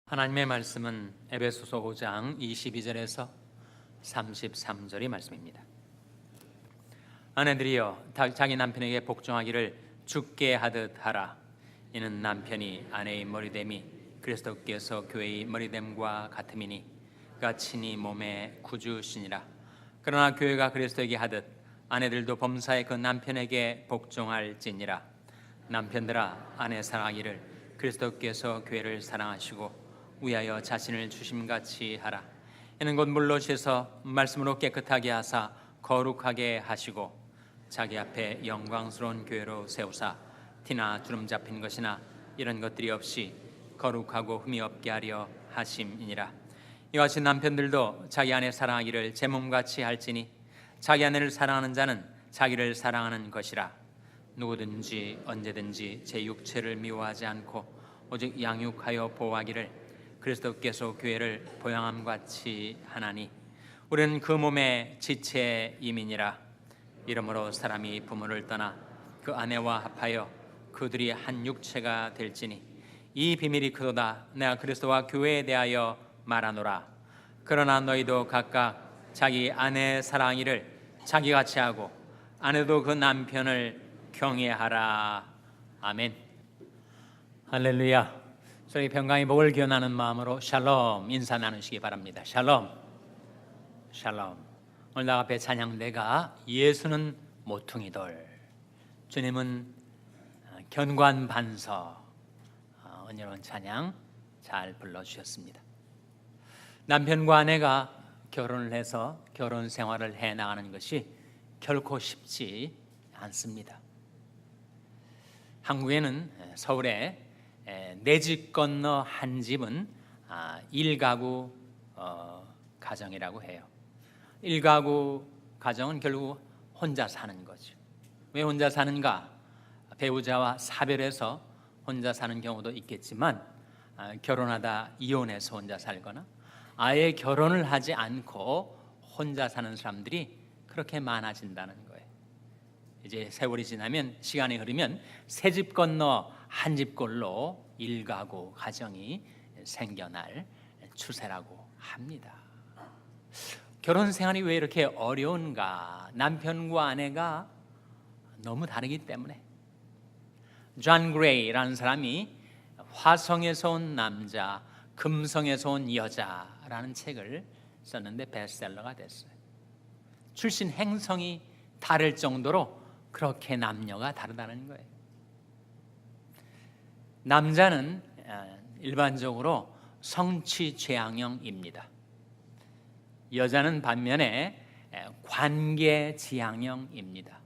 하나님의 말씀은 에베소서 5장 22절에서 33절의 말씀입니다. 아내들이여 자기 남편에게 복종하기를 주께 하듯 하라. 이는 남편이 아내의 머리됨이 그리스도께서 교회의 머리됨과 같음이니 그가 친히 몸의 구주시니라. 그러나 교회가 그리스도에게 하듯 아내들도 범사에 그 남편에게 복종할지니라. 남편들아 아내 사랑하기를 그리스도께서 교회를 사랑하시고 위하여 자신을 주심같이 하라. 이는 곧 물로 씻어 말씀으로 깨끗하게 하사 거룩하게 하시고 자기 앞에 영광스러운 교회로 세우사 티나 주름 잡힌 것이나 이런 것들이 없이 거룩하고 흠이 없게 하려 하심이니라. 이같이 남편들도 자기 아내 사랑하기를 제 몸같이 할지니 자기 아내를 사랑하는 자는 자기를 사랑하는 것이라. 누구든지 언제든지 제 육체를 미워하지 않고 오직 양육하여 보호하기를 그리스도께서 교회를 보양함 같이 하나니 우리는 그 몸의 지체임이니라. 이러므로 사람이 부모를 떠나 그 아내와 합하여 그들이 한 육체가 될지니 이 비밀이 크도다. 내가 그리스도와 교회에 대하여 말하노라. 그러나 너희도 각각 자기 아내 사랑하기를 자기같이 하고 아내도 그 남편을 경외하라. 아멘. 할렐루야. 저희 평강의 복을 기원하는 마음으로 샬롬 인사 나누시기 바랍니다. 샬롬, 샬롬. 오늘 나 앞에 찬양대가 예수는 모퉁이돌, 주님은 견관반석, 은혜로운 찬양 잘 불러주셨습니다. 남편과 아내가 결혼을 해서 결혼 생활을 해나가는 것이 결코 쉽지 않습니다. 한국에는 서울에 내 집 건너 한 집은 1가구 가정이라고 해요. 1가구 가정은 결국 혼자 사는 거죠. 왜 혼자 사는가? 배우자와 사별해서 혼자 사는 경우도 있겠지만 결혼하다 이혼해서 혼자 살거나 아예 결혼을 하지 않고 혼자 사는 사람들이 그렇게 많아진다는 거예요. 이제 세월이 지나면, 시간이 흐르면 새 집 건너 한 집꼴로 1가구 가정이 생겨날 추세라고 합니다. 결혼 생활이 왜 이렇게 어려운가? 남편과 아내가 너무 다르기 때문에. 존 그레이라는 사람이 화성에서 온 남자, 금성에서 온 여자라는 책을 썼는데 베스트셀러가 됐어요. 출신 행성이 다를 정도로 그렇게 남녀가 다르다는 거예요. 남자는 일반적으로 성취지향형입니다. 여자는 반면에 관계지향형입니다.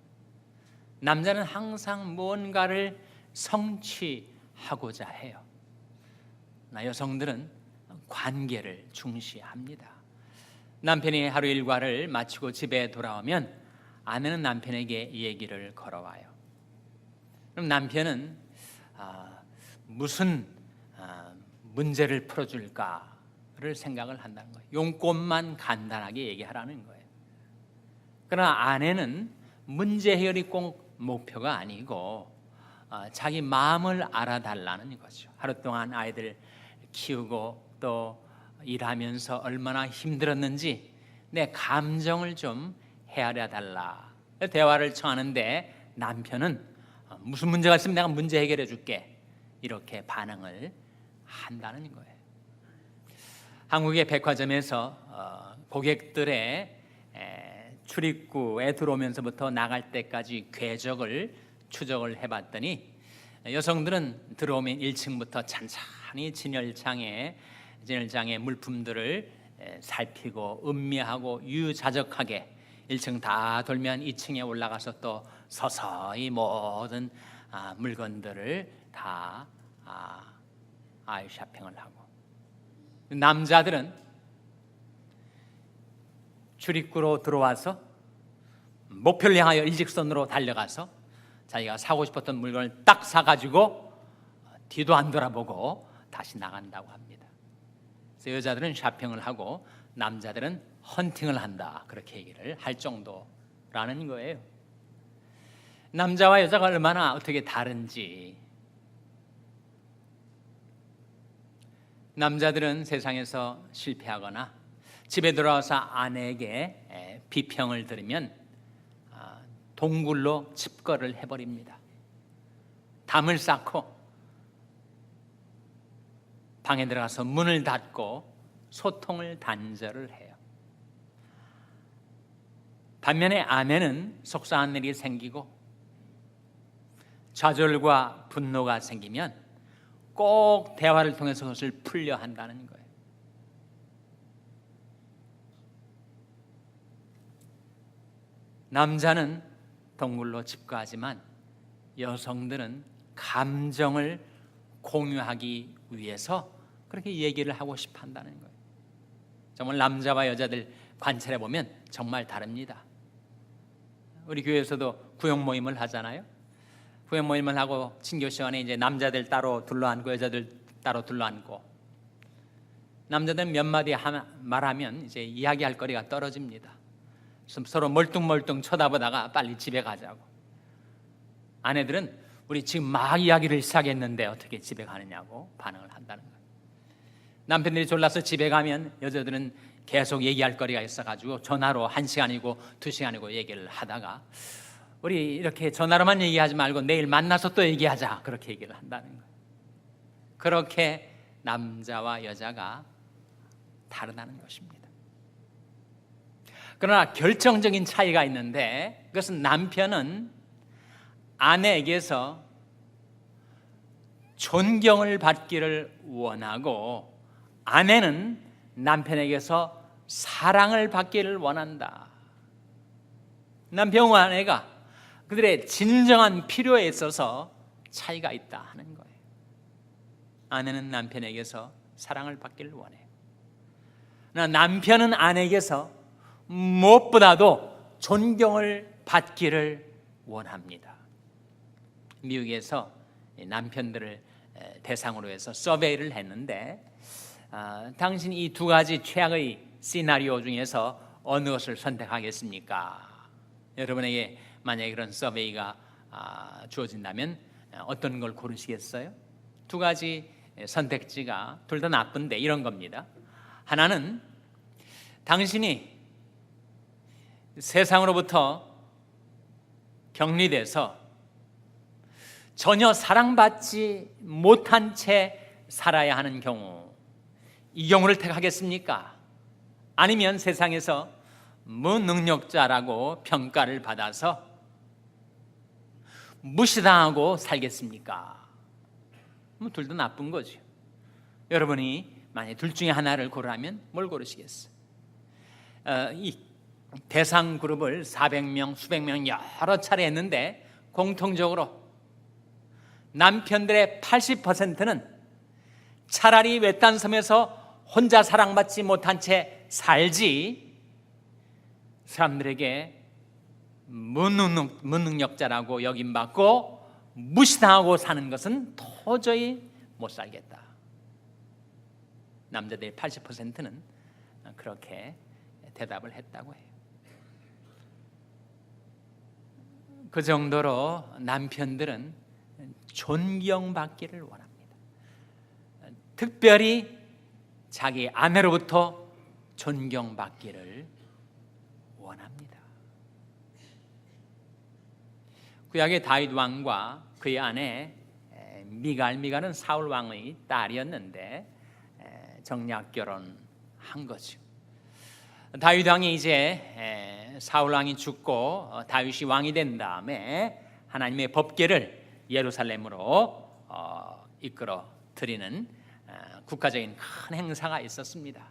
남자는 항상 무언가를 성취하고자 해요. 여성들은 관계를 중시합니다. 남편이 하루 일과를 마치고 집에 돌아오면 아내는 남편에게 얘기를 걸어와요. 그럼 남편은 무슨 문제를 풀어줄까를 생각을 한다는 거예요. 용건만 간단하게 얘기하라는 거예요. 그러나 아내는 문제 해결이 꼭 목표가 아니고 자기 마음을 알아달라는 거죠. 하루 동안 아이들 키우고 또 일하면서 얼마나 힘들었는지 내 감정을 좀 헤아려 달라. 대화를 청하는데 남편은 무슨 문제가 있으면 내가 문제 해결해 줄게, 이렇게 반응을 한다는 거예요. 한국의 백화점에서 고객들의 출입구에 들어오면서부터 나갈 때까지 궤적을 추적을 해봤더니 여성들은 들어오면 1층부터 찬찬히 진열장에 물품들을 살피고 음미하고 유자적하게 1층 다 돌면 2층에 올라가서 또 서서히 모든 물건들을 다 아이 쇼핑을 하고, 남자들은 출입구로 들어와서 목표를 향하여 일직선으로 달려가서 자기가 사고 싶었던 물건을 딱 사가지고 뒤도 안 돌아보고 다시 나간다고 합니다. 그래서 여자들은 쇼핑을 하고 남자들은 헌팅을 한다, 그렇게 얘기를 할 정도라는 거예요. 남자와 여자가 얼마나 어떻게 다른지 남자들은 세상에서 실패하거나 집에 들어와서 아내에게 비평을 들으면 동굴로 칩거를 해버립니다. 담을 쌓고 방에 들어가서 문을 닫고 소통을 단절을 해요. 반면에 아내는 속상한 일이 생기고 좌절과 분노가 생기면 꼭 대화를 통해서 그것을 풀려 한다는 거예요. 남자는 동굴로 집거하지만 여성들은 감정을 공유하기 위해서 그렇게 얘기를 하고 싶어 한다는 거예요. 정말 남자와 여자들 관찰해 보면 정말 다릅니다. 우리 교회에서도 구역 모임을 하잖아요. 구역 모임을 하고 친교 시간에 이제 남자들 따로 둘러앉고 여자들 따로 둘러앉고, 남자들은 몇 마디 말하면 이제 이야기할 거리가 떨어집니다. 서로 멀뚱멀뚱 쳐다보다가 빨리 집에 가자고. 아내들은 우리 지금 막 이야기를 시작했는데 어떻게 집에 가느냐고 반응을 한다는 거예요. 남편들이 졸라서 집에 가면 여자들은 계속 얘기할 거리가 있어가지고 전화로 1시간이고 2시간이고 얘기를 하다가 우리 이렇게 전화로만 얘기하지 말고 내일 만나서 또 얘기하자, 그렇게 얘기를 한다는 거예요. 그렇게 남자와 여자가 다르다는 것입니다. 그러나 결정적인 차이가 있는데, 그것은 남편은 아내에게서 존경을 받기를 원하고 아내는 남편에게서 사랑을 받기를 원한다. 남편과 아내가 그들의 진정한 필요에 있어서 차이가 있다 하는 거예요. 아내는 남편에게서 사랑을 받기를 원해요. 남편은 아내에게서 무엇보다도 존경을 받기를 원합니다. 미국에서 남편들을 대상으로 해서 서베이를 했는데, 당신 이 두 가지 최악의 시나리오 중에서 어느 것을 선택하겠습니까? 여러분에게 만약에 그런 서베이가 주어진다면 어떤 걸 고르시겠어요? 두 가지 선택지가 둘 다 나쁜데 이런 겁니다. 하나는 당신이 세상으로부터 격리돼서 전혀 사랑받지 못한 채 살아야 하는 경우, 이 경우를 택하겠습니까? 아니면 세상에서 무능력자라고 평가를 받아서 무시당하고 살겠습니까? 둘 다 나쁜 거죠. 여러분이 만약 둘 중에 하나를 고르라면 뭘 고르시겠어요? 이 대상 그룹을 400명, 수백 명 여러 차례 했는데 공통적으로 남편들의 80%는 차라리 외딴 섬에서 혼자 사랑받지 못한 채 살지, 사람들에게 무능력자라고 여김받고 무시당하고 사는 것은 도저히 못 살겠다. 남자들의 80%는 그렇게 대답을 했다고 해요. 그 정도로 남편들은 존경받기를 원합니다. 특별히 자기 아내로부터 존경받기를 원합니다. 구약의 다윗 왕과 그의 아내 미갈은 사울 왕의 딸이었는데 정략 결혼한 거죠. 다윗 왕이 이제 사울 왕이 죽고 다윗이 왕이 된 다음에 하나님의 법궤를 예루살렘으로 이끌어 드리는 국가적인 큰 행사가 있었습니다.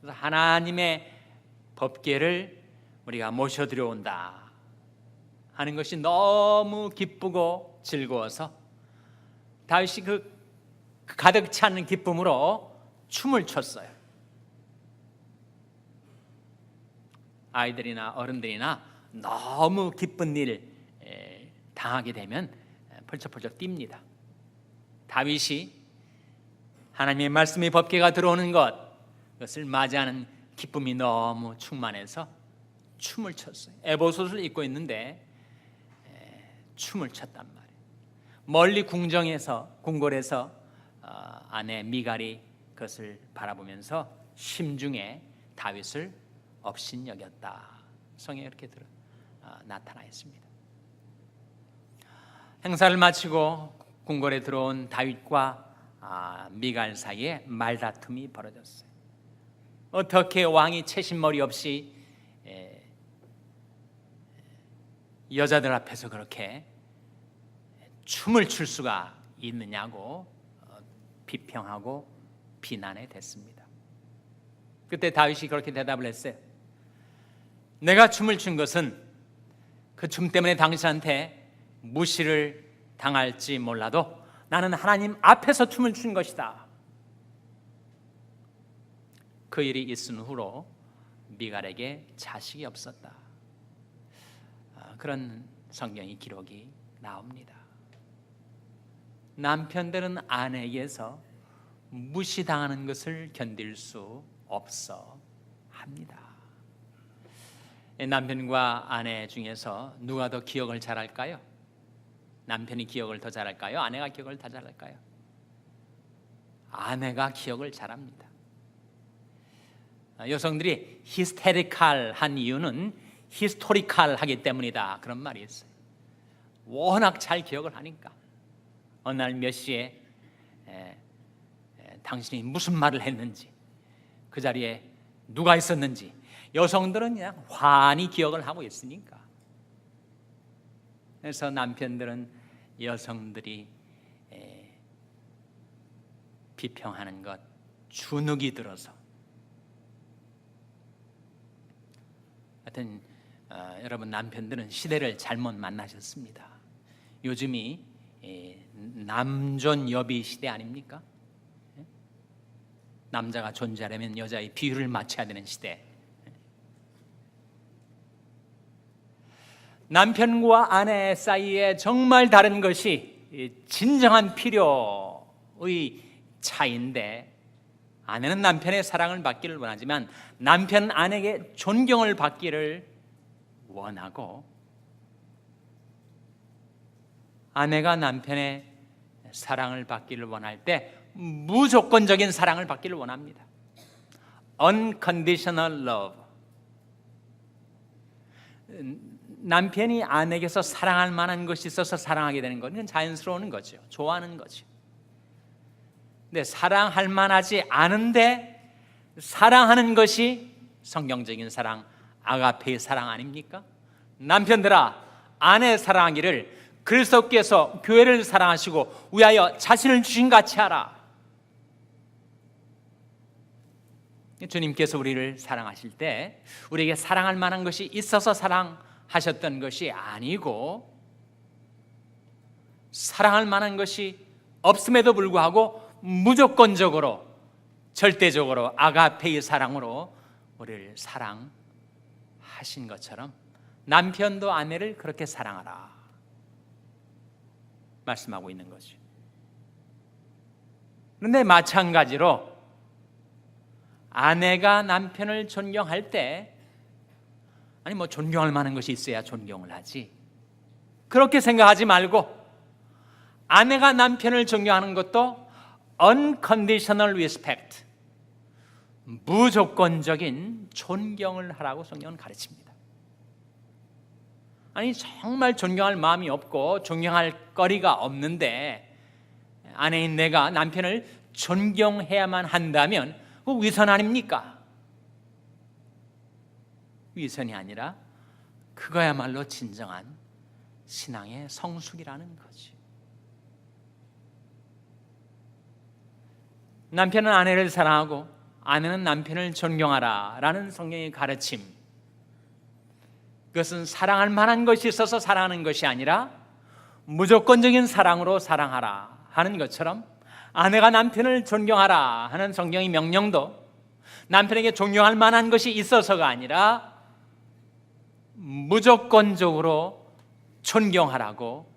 그래서 하나님의 법궤를 우리가 모셔드려온다 하는 것이 너무 기쁘고 즐거워서 다윗이 그 가득 차는 기쁨으로 춤을 췄어요. 아이들이나 어른들이나 너무 기쁜 일 당하게 되면 펄쩍펄쩍 뜁니다. 다윗이 하나님의 말씀의 법궤가 들어오는 그것을 맞이하는 기쁨이 너무 충만해서 춤을 췄어요. 에보솥을 입고 있는데 춤을 췄단 말이에요. 멀리 궁궐에서 아내 미갈이 그것을 바라보면서 심중에 다윗을 업신여겼다. 성경에 이렇게 나타나 있습니다. 행사를 마치고 궁궐에 들어온 다윗과 미갈 사이에 말다툼이 벌어졌어요. 어떻게 왕이 채신머리 없이 여자들 앞에서 그렇게 춤을 출 수가 있느냐고 비평하고 비난에 됐습니다. 그때 다윗이 그렇게 대답을 했어요. 내가 춤을 춘 것은 그 춤 때문에 당신한테 무시를 당할지 몰라도 나는 하나님 앞에서 춤을 춘 것이다. 그 일이 있은 후로 미갈에게 자식이 없었다. 그런 성경의 기록이 나옵니다. 남편들은 아내에게서 무시당하는 것을 견딜 수 없어 합니다. 남편과 아내 중에서 누가 더 기억을 잘할까요? 남편이 기억을 더 잘할까요? 아내가 기억을 더 잘할까요? 아내가 기억을 잘합니다. 여성들이 히스테리칼한 이유는 히스토리칼하기 때문이다. 그런 말이 있어요. 워낙 잘 기억을 하니까. 어느 날 몇 시에 당신이 무슨 말을 했는지, 그 자리에 누가 있었는지 여성들은 그냥 환히 기억을 하고 있으니까. 그래서 남편들은 여성들이 비평하는 것 주눅이 들어서 하여튼 여러분 남편들은 시대를 잘못 만나셨습니다. 요즘이 남존여비 시대 아닙니까? 남자가 존재하려면 여자의 비율을 맞춰야 되는 시대. 남편과 아내 사이에 정말 다른 것이 진정한 필요의 차이인데, 아내는 남편의 사랑을 받기를 원하지만 남편은 아내에게 존경을 받기를 원하고, 아내가 남편의 사랑을 받기를 원할 때 무조건적인 사랑을 받기를 원합니다. Unconditional love. 남편이 아내에게서 사랑할 만한 것이 있어서 사랑하게 되는 건 자연스러운 거죠. 좋아하는 거죠. 근데 사랑할 만하지 않은데 사랑하는 것이 성경적인 사랑, 아가페의 사랑 아닙니까? 남편들아, 아내 사랑하기를 그리스도께서 교회를 사랑하시고 위하여 자신을 주신 같이 하라. 주님께서 우리를 사랑하실 때 우리에게 사랑할 만한 것이 있어서 사랑하셨던 것이 아니고, 사랑할 만한 것이 없음에도 불구하고 무조건적으로 절대적으로 아가페의 사랑으로 우리를 사랑하신 것처럼 남편도 아내를 그렇게 사랑하라 말씀하고 있는 거죠. 그런데 마찬가지로 아내가 남편을 존경할 때, 아니 뭐 존경할 만한 것이 있어야 존경을 하지, 그렇게 생각하지 말고 아내가 남편을 존경하는 것도 unconditional respect, 무조건적인 존경을 하라고 성경은 가르칩니다. 아니 정말 존경할 마음이 없고 존경할 거리가 없는데 아내인 내가 남편을 존경해야만 한다면 그 위선 아닙니까? 위선이 아니라 그거야말로 진정한 신앙의 성숙이라는 거지. 남편은 아내를 사랑하고 아내는 남편을 존경하라 라는 성경의 가르침, 그것은 사랑할 만한 것이 있어서 사랑하는 것이 아니라 무조건적인 사랑으로 사랑하라 하는 것처럼, 아내가 남편을 존경하라 하는 성경의 명령도 남편에게 존경할 만한 것이 있어서가 아니라 무조건적으로 존경하라고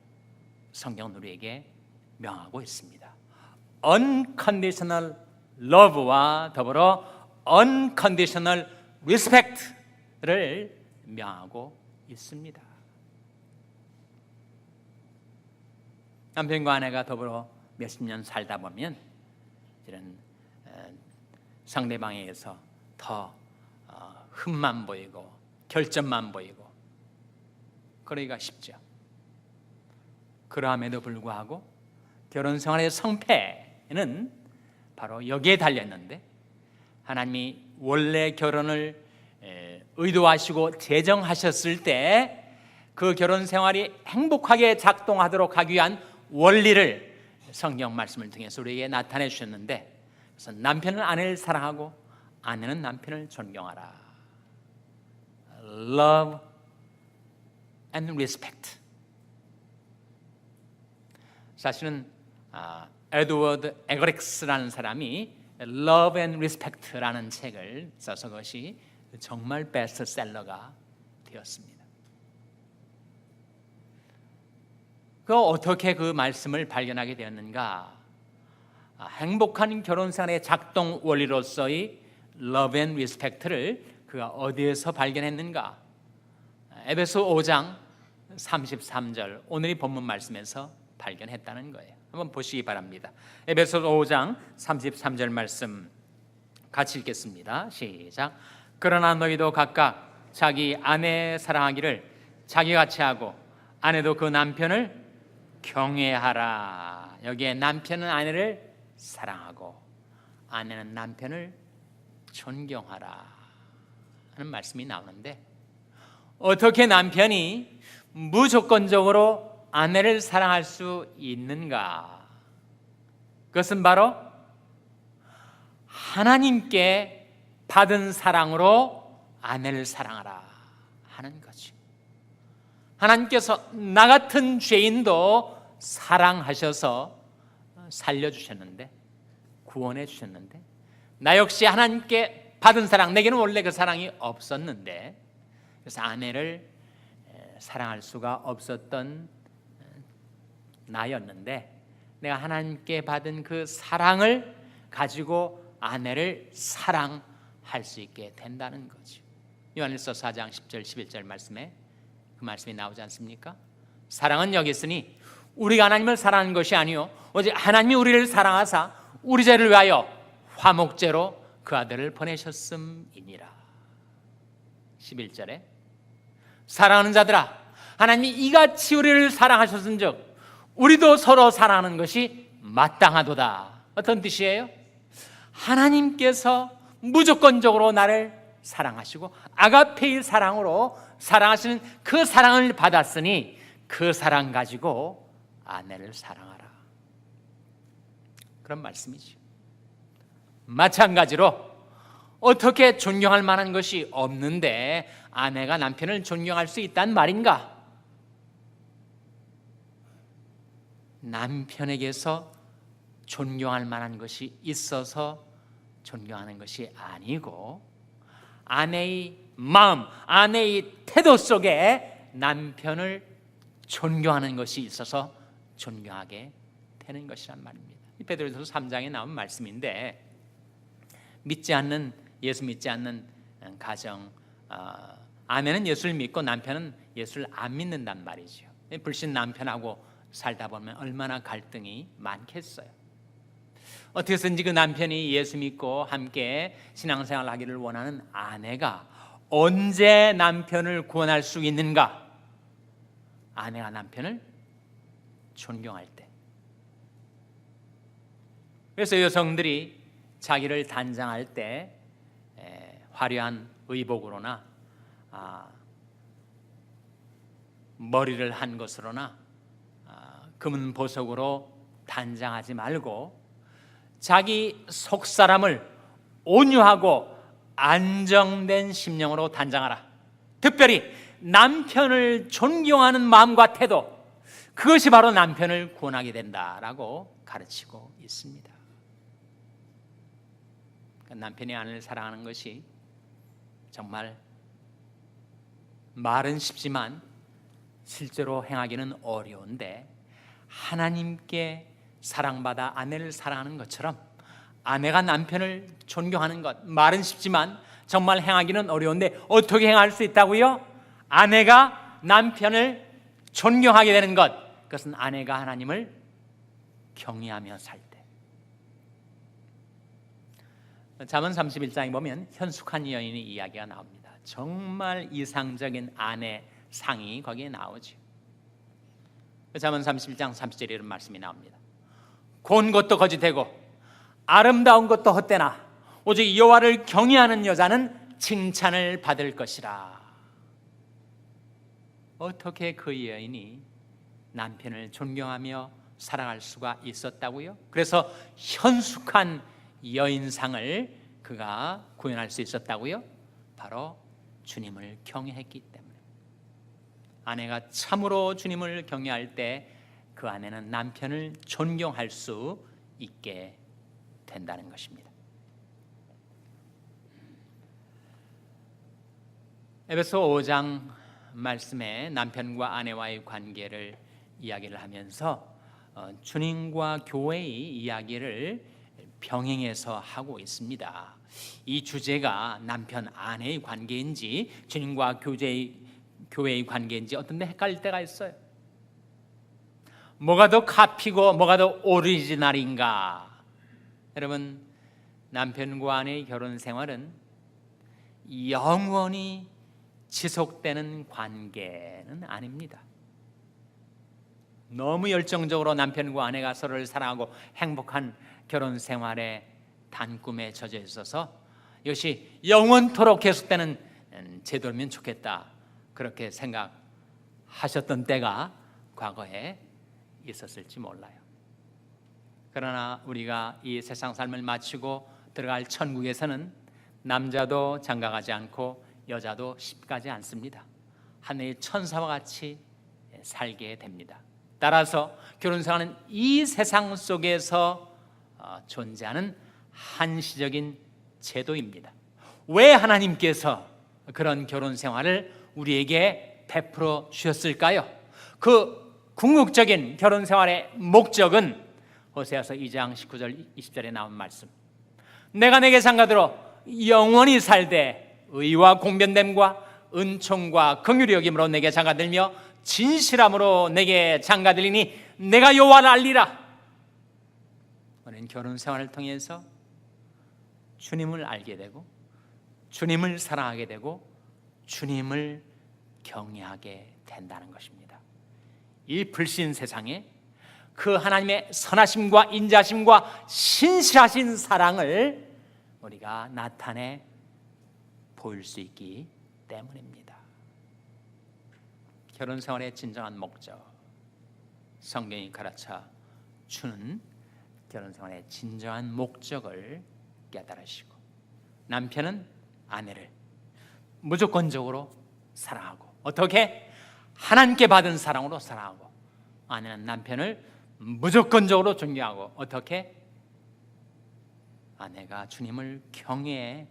성경은 우리에게 명하고 있습니다. Unconditional love와 더불어 Unconditional respect를 명하고 있습니다. 남편과 아내가 더불어 몇십 년 살다 보면 이런 상대방에게서 더 흠만 보이고 결점만 보이고 그러기가 쉽죠. 그러함에도 불구하고 결혼 생활의 성패는 바로 여기에 달렸는데, 하나님이 원래 결혼을 의도하시고 제정하셨을 때 그 결혼 생활이 행복하게 작동하도록 하기 위한 원리를 성경 말씀을 통해서 우리에게 나타내 주셨는데, 그래서 남편은 아내를 사랑하고 아내는 남편을 존경하라. Love and respect. 사실은 에드워드 에거렉스라는 사람이 Love and Respect라는 책을 써서 그것이 정말 베스트셀러가 되었습니다. 어떻게 그 말씀을 발견하게 되었는가? 행복한 결혼생활의 작동 원리로서의 Love and Respect를 그가 어디에서 발견했는가? 에베소 5장 33절 오늘의 본문 말씀에서 발견했다는 거예요. 한번 보시기 바랍니다. 에베소 5장 33절 말씀 같이 읽겠습니다. 시작. 그러나 너희도 각각 자기 아내 사랑하기를 자기같이 하고 아내도 그 남편을 경외하라. 여기에 남편은 아내를 사랑하고 아내는 남편을 존경하라 하는 말씀이 나오는데, 어떻게 남편이 무조건적으로 아내를 사랑할 수 있는가? 그것은 바로 하나님께 받은 사랑으로 아내를 사랑하라 하는 거죠. 하나님께서 나 같은 죄인도 사랑하셔서 살려주셨는데, 구원해 주셨는데, 나 역시 하나님께 받은 사랑, 내게는 원래 그 사랑이 없었는데, 그래서 아내를 사랑할 수가 없었던 나였는데, 내가 하나님께 받은 그 사랑을 가지고 아내를 사랑할 수 있게 된다는 거죠. 요한일서 4장 10절 11절 말씀에 그 말씀이 나오지 않습니까? 사랑은 여기 있으니 우리가 하나님을 사랑하는 것이 아니요 오직 하나님이 우리를 사랑하사 우리 죄를 위하여 화목제로 그 아들을 보내셨음이니라. 11절에 사랑하는 자들아, 하나님이 이같이 우리를 사랑하셨은즉 우리도 서로 사랑하는 것이 마땅하도다. 어떤 뜻이에요? 하나님께서 무조건적으로 나를 사랑하시고 아가페의 사랑으로 사랑하시는 그 사랑을 받았으니 그 사랑 가지고 아내를 사랑하라, 그런 말씀이죠. 마찬가지로 어떻게 존경할 만한 것이 없는데 아내가 남편을 존경할 수 있단 말인가? 남편에게서 존경할 만한 것이 있어서 존경하는 것이 아니고, 아내의 마음, 아내의 태도 속에 남편을 존경하는 것이 있어서 존경하게 되는 것이란 말입니다. 베드로전서 3장에 나온 말씀인데, 예수 믿지 않는 가정, 아내는 예수를 믿고 남편은 예수를 안 믿는단 말이죠. 불신 남편하고 살다 보면 얼마나 갈등이 많겠어요. 어떻게든지 그 남편이 예수 믿고 함께 신앙생활 하기를 원하는 아내가 언제 남편을 구원할 수 있는가? 아내가 남편을 존경할 때. 그래서 여성들이 자기를 단장할 때 화려한 의복으로나 머리를 한 것으로나 금은 보석으로 단장하지 말고 자기 속사람을 온유하고 안정된 심령으로 단장하라. 특별히 남편을 존경하는 마음과 태도, 그것이 바로 남편을 구원하게 된다라고 가르치고 있습니다. 남편이 아내를 사랑하는 것이 정말 말은 쉽지만 실제로 행하기는 어려운데, 하나님께 사랑받아 아내를 사랑하는 것처럼 아내가 남편을 존경하는 것, 말은 쉽지만 정말 행하기는 어려운데 어떻게 행할 수 있다고요? 아내가 남편을 존경하게 되는 것, 그것은 아내가 하나님을 경외하며 살 때. 잠언 31장에 보면 현숙한 여인의 이야기가 나옵니다. 정말 이상적인 아내 상이 거기에 나오죠. 잠언 31장 30절에 이런 말씀이 나옵니다. 고운 것도 거짓되고 아름다운 것도 헛되나 오직 여호와를 경외하는 여자는 칭찬을 받을 것이라. 어떻게 그 여인이 남편을 존경하며 살아갈 수가 있었다고요? 그래서 현숙한 여인상을 그가 구현할 수 있었다고요? 바로 주님을 경외했기 때문에. 아내가 참으로 주님을 경외할 때 그 아내는 남편을 존경할 수 있게 된다는 것입니다. 에베소 5장 말씀에 남편과 아내와의 관계를 이야기를 하면서 주님과 교회의 이야기를 병행해서 하고 있습니다. 이 주제가 남편 아내의 관계인지 주님과 교회의 관계인지 어떤 데 헷갈릴 때가 있어요. 뭐가 더 카피고 뭐가 더 오리지널인가? 여러분, 남편과 아내의 결혼 생활은 영원히 지속되는 관계는 아닙니다. 너무 열정적으로 남편과 아내가 서로를 사랑하고 행복한 결혼 생활에 단꿈에 젖어 있어서 이것이 영원토록 계속되는 제도면 좋겠다, 그렇게 생각하셨던 때가 과거에 있었을지 몰라요. 그러나 우리가 이 세상 삶을 마치고 들어갈 천국에서는 남자도 장가가지 않고 여자도 시집가지 않습니다. 하늘의 천사와 같이 살게 됩니다. 따라서 결혼생활은 이 세상 속에서 존재하는 한시적인 제도입니다. 왜 하나님께서 그런 결혼생활을 우리에게 베풀어 주셨을까요? 그 궁극적인 결혼생활의 목적은 호세아서 2장 19절 20절에 나온 말씀, 내가 내게 장가들어 영원히 살되 의와 공변됨과 은총과 긍휼히 여김으로 내게 장가들며 진실함으로 내게 장가들리니 내가 여호와를 알리라. 우리는 결혼생활을 통해서 주님을 알게 되고 주님을 사랑하게 되고 주님을 경외하게 된다는 것입니다. 이 불신 세상에 그 하나님의 선하심과 인자심과 신실하신 사랑을 우리가 나타내 보일 수 있기 때문입니다. 결혼생활의 진정한 목적, 성경이 가르쳐 주는 결혼생활의 진정한 목적을 깨달으시고, 남편은 아내를 무조건적으로 사랑하고, 어떻게? 하나님께 받은 사랑으로 사랑하고, 아내는 남편을 무조건적으로 존경하고, 어떻게? 아내가 주님을 경외하는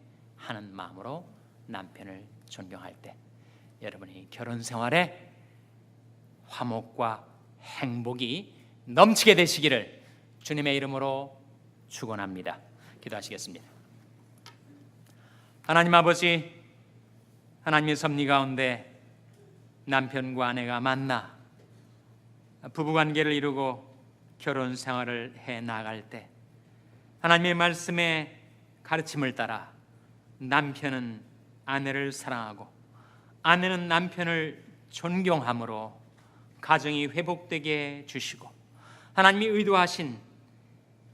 마음으로 남편을 존경할 때 여러분이 결혼생활에 화목과 행복이 넘치게 되시기를 주님의 이름으로 축원합니다. 기도하시겠습니다. 하나님 아버지, 하나님의 섭리 가운데 남편과 아내가 만나 부부관계를 이루고 결혼생활을 해나갈 때 하나님의 말씀의 가르침을 따라 남편은 아내를 사랑하고 아내는 남편을 존경함으로 가정이 회복되게 주시고, 하나님이 의도하신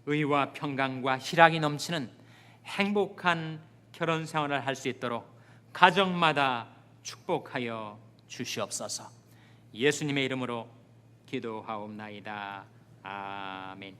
의와 평강과 희락이 넘치는 행복한 결혼생활을 할 수 있도록 가정마다 축복하여 주시옵소서. 예수님의 이름으로 기도하옵나이다. 아멘.